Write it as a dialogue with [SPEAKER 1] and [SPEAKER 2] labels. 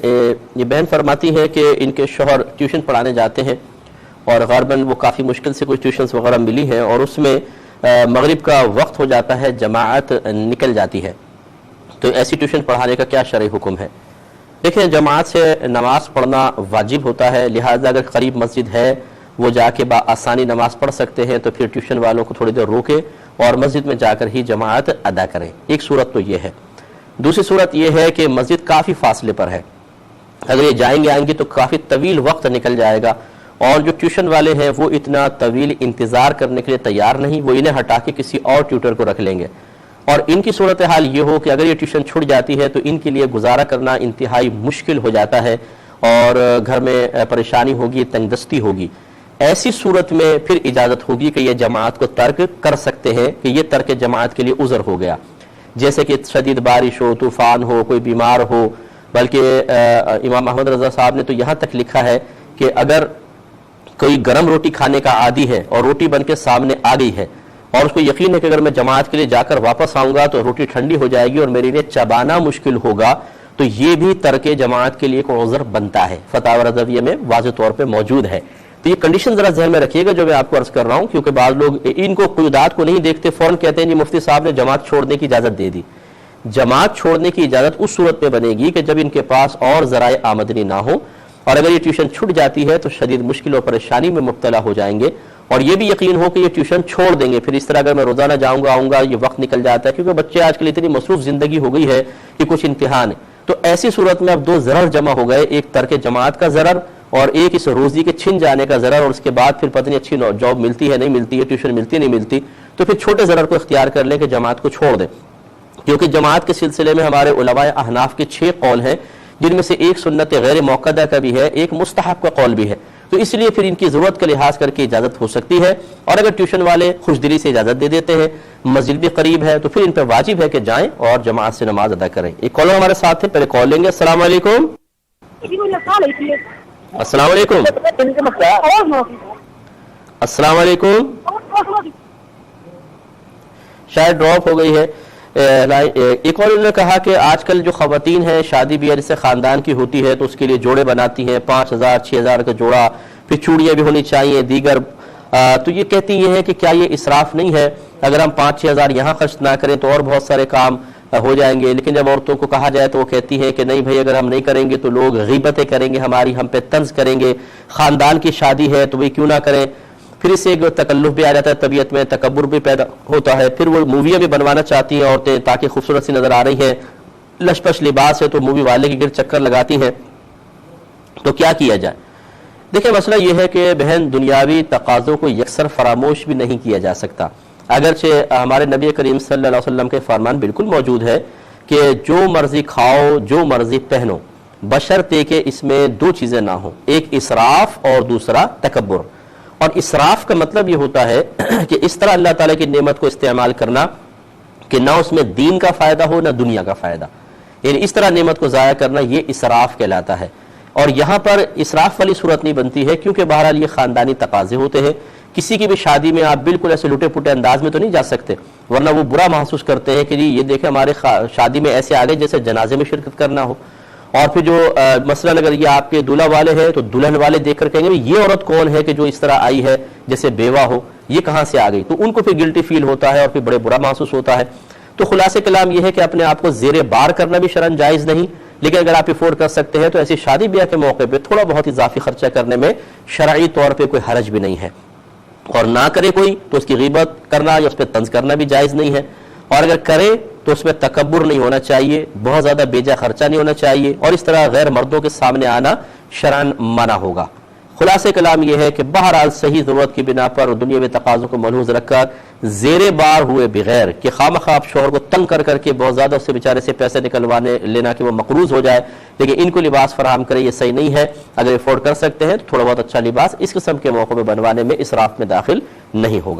[SPEAKER 1] یہ بہن فرماتی ہے کہ ان کے شوہر ٹیوشن پڑھانے جاتے ہیں اور غالباً وہ کافی مشکل سے کچھ ٹیوشنز وغیرہ ملی ہیں اور اس میں مغرب کا وقت ہو جاتا ہے، جماعت نکل جاتی ہے، تو ایسی ٹیوشن پڑھانے کا کیا شرعی حکم ہے؟ دیکھیں، جماعت سے نماز پڑھنا واجب ہوتا ہے، لہٰذا اگر قریب مسجد ہے وہ جا کے بآسانی نماز پڑھ سکتے ہیں تو پھر ٹیوشن والوں کو تھوڑی دیر روکے اور مسجد میں جا کر ہی جماعت ادا کریں۔ ایک صورت تو یہ ہے۔ دوسری صورت یہ ہے کہ مسجد کافی فاصلے پر ہے، اگر یہ جائیں گے آئیں گے تو کافی طویل وقت نکل جائے گا، اور جو ٹیوشن والے ہیں وہ اتنا طویل انتظار کرنے کے لیے تیار نہیں، وہ انہیں ہٹا کے کسی اور ٹیوٹر کو رکھ لیں گے، اور ان کی صورتحال یہ ہو کہ اگر یہ ٹیوشن چھوٹ جاتی ہے تو ان کے لیے گزارا کرنا انتہائی مشکل ہو جاتا ہے اور گھر میں پریشانی ہوگی، تنگ دستی ہوگی۔ ایسی صورت میں پھر اجازت ہوگی کہ یہ جماعت کو ترک کر سکتے ہیں، کہ یہ ترک جماعت کے لیے عذر ہو گیا، جیسے کہ شدید بارش ہو، طوفان ہو، کوئی بیمار ہو۔ بلکہ امام محمد رضا صاحب نے تو یہاں تک لکھا ہے کہ اگر کوئی گرم روٹی کھانے کا عادی ہے اور روٹی بن کے سامنے آ گئی ہے اور اس کو یقین ہے کہ اگر میں جماعت کے لیے جا کر واپس آؤں گا تو روٹی ٹھنڈی ہو جائے گی اور میرے لیے چبانا مشکل ہوگا، تو یہ بھی ترک جماعت کے لیے کوئی عذر بنتا ہے، فتاوی رضویہ میں واضح طور پہ موجود ہے۔ تو یہ کنڈیشن ذرا ذہن میں رکھیے گا جو میں آپ کو عرض کر رہا ہوں، کیونکہ بعض لوگ ان کو قیودات کو نہیں دیکھتے، فوراً کہتے ہیں جی مفتی صاحب نے جماعت چھوڑنے کی اجازت دے دی۔ جماعت چھوڑنے کی اجازت اس صورت میں بنے گی کہ جب ان کے پاس اور ذرائع آمدنی نہ ہو، اور اگر یہ ٹیوشن چھٹ جاتی ہے تو شدید مشکل اور پریشانی میں مبتلا ہو جائیں گے، اور یہ بھی یقین ہو کہ یہ ٹیوشن چھوڑ دیں گے، پھر اس طرح اگر میں روزانہ جاؤں گا آؤں گا یہ وقت نکل جاتا ہے، کیونکہ بچے آج کل اتنی مصروف زندگی ہو گئی ہے کہ کچھ امتحان ہے، تو ایسی صورت میں اب دو ضرر جمع ہو گئے، ایک ترک جماعت کا ضرر اور ایک اس روزی کے چھن جانے کا ضرر، اور اس کے بعد پھر پتہ نہیں اچھی جاب ملتی ہے نہیں ملتی ہے، ٹیوشن ملتی ہے نہیں ملتی، تو پھر چھوٹے ضرر کو اختیار کر لیں کہ جماعت کو چھوڑ دیں۔ کیونکہ جماعت کے سلسلے میں ہمارے علماء احناف کے 6 قول ہیں، جن میں سے ایک سنت غیر موقدہ کا بھی ہے، ایک مستحب کا قول بھی ہے، تو اس لیے پھر ان کی ضرورت کا لحاظ کر کے اجازت ہو سکتی ہے، اور اگر ٹیوشن والے خوش دلی سے اجازت دے دیتے ہیں، مسجد بھی قریب ہے، تو پھر ان پہ واجب ہے کہ جائیں اور جماعت سے نماز ادا کریں۔ ایک کالر ہمارے ساتھ ہے، پہلے کال لیں گے۔ السلام علیکم۔ السلام علیکم۔ السلام علیکم۔ شاید ڈراپ ہو گئی ہے۔ ایک اور انہوں نے کہا کہ آج کل جو خواتین ہیں شادی بیاہ جس سے خاندان کی ہوتی ہے تو اس کے لیے جوڑے بناتی ہیں، 5000 6000 کا جوڑا، پھر چوڑیاں بھی ہونی چاہیے دیگر، تو یہ کہتی یہ ہے کہ کیا یہ اسراف نہیں ہے؟ اگر ہم 5-6 ہزار یہاں خرچ نہ کریں تو اور بہت سارے کام ہو جائیں گے، لیکن جب عورتوں کو کہا جائے تو وہ کہتی ہے کہ نہیں بھائی، اگر ہم نہیں کریں گے تو لوگ غیبتیں کریں گے ہماری، ہم پہ طنز کریں گے، خاندان کی شادی ہے تو وہ کیوں نہ کریں۔ پھر اس سے ایک تکلف بھی آ جاتا ہے، طبیعت میں تکبر بھی پیدا ہوتا ہے، پھر وہ موویاں بھی بنوانا چاہتی ہیں عورتیں تاکہ خوبصورت سی نظر آ رہی ہیں، لش پش لباس ہے تو مووی والے کے گرد چکر لگاتی ہیں، تو کیا کیا جائے؟ دیکھیں، مسئلہ یہ ہے کہ بہن، دنیاوی تقاضوں کو یکسر فراموش بھی نہیں کیا جا سکتا، اگرچہ ہمارے نبی کریم صلی اللہ علیہ وسلم کے فرمان بالکل موجود ہے کہ جو مرضی کھاؤ، جو مرضی پہنو، بشرطے کہ اس میں 2 چیزیں نہ ہوں، ایک اسراف اور دوسرا تکبر۔ اور اسراف کا مطلب یہ ہوتا ہے کہ اس طرح اللہ تعالیٰ کی نعمت کو استعمال کرنا کہ نہ اس میں دین کا فائدہ ہو نہ دنیا کا فائدہ، یعنی اس طرح نعمت کو ضائع کرنا، یہ اسراف کہلاتا ہے۔ اور یہاں پر اسراف والی صورت نہیں بنتی ہے، کیونکہ بہرحال یہ خاندانی تقاضے ہوتے ہیں، کسی کی بھی شادی میں آپ بالکل ایسے لٹے پٹے انداز میں تو نہیں جا سکتے، ورنہ وہ برا محسوس کرتے ہیں کہ جی یہ دیکھیں ہمارے شادی میں ایسے آگے جیسے جنازے میں شرکت کرنا ہو۔ اور پھر جو مثلا اگر یہ آپ کے دولہا والے ہیں تو دلہن والے دیکھ کر کہیں گے یہ عورت کون ہے کہ جو اس طرح آئی ہے جیسے بیوہ ہو، یہ کہاں سے آ گئی، تو ان کو پھر گلٹی فیل ہوتا ہے اور پھر بڑے برا محسوس ہوتا ہے۔ تو خلاصہ کلام یہ ہے کہ اپنے آپ کو زیر بار کرنا بھی شرعاً جائز نہیں، لیکن اگر آپ افورڈ کر سکتے ہیں تو ایسی شادی بیاہ کے موقع پہ تھوڑا بہت اضافی خرچہ کرنے میں شرعی طور پہ کوئی حرج بھی نہیں ہے، اور نہ کرے کوئی تو اس کی غیبت کرنا یا اس پہ طنز کرنا بھی جائز نہیں ہے، اور اگر کرے تو اس میں تکبر نہیں ہونا چاہیے، بہت زیادہ بیجا خرچہ نہیں ہونا چاہیے، اور اس طرح غیر مردوں کے سامنے آنا شرعاً منع ہوگا۔ خلاصہ کلام یہ ہے کہ بہرحال صحیح ضرورت کی بنا پر اور دنیاوی تقاضوں کو ملحوظ رکھ کر زیر بار ہوئے بغیر کہ خواہ آپ شوہر کو تنگ کر کے بہت زیادہ اس سے بیچارے سے پیسے نکلوانے لینا کہ وہ مقروض ہو جائے، لیکن ان کو لباس فراہم کرے، یہ صحیح نہیں ہے۔ اگر افورڈ کر سکتے ہیں تو تھوڑا بہت اچھا لباس اس قسم کے موقع میں بنوانے میں اسراف میں داخل نہیں ہوگا۔